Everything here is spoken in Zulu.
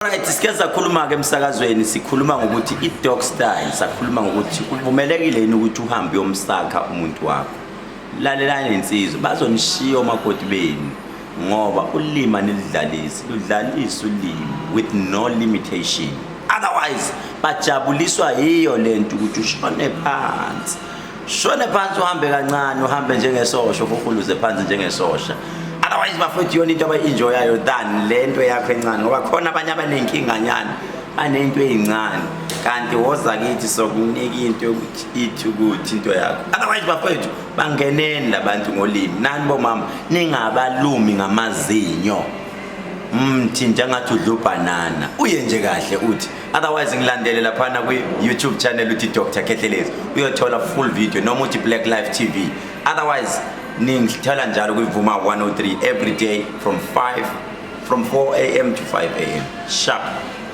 Right, sike sakhuluma ke emsakazweni sikhuluma ngokuthi i-dog style sakhuluma ngokuthi kuvumelekile yini ukuthi uhambe uyomsakha umuntu wakho. Lalelani insizwa bazonishiya omakoti benu ngoba ulima nilidlalisi ludlalisa ulimi with no limitation. Otherwise bajabuliswa yiyo lento ukuthi ushone phansi. Shone phansi uhambe kancane uhambe njengesosha ufuluze phansi njengesosha. Otherwise bafethu yona into abayenjoyayo than lento yakho encane ngoba khona abanye abanenkinga nyana banento ezincane kanti woza kithi sokunika into ithi ukuthi into yakho. Otherwise bafethu bangeneni labantu ngolimi nani bomama ningabalumi ngamazinyo thinta ngathi udla ubanana uye nje kahle uthi. Otherwise ngilandele lapha ku YouTube channel uthi Dr. Kethlelezi uyothola full video noma uthi Black Life TV. Otherwise ningithola njalo kuVuma 103 every day from 4 a.m. to 5 a.m. sharp.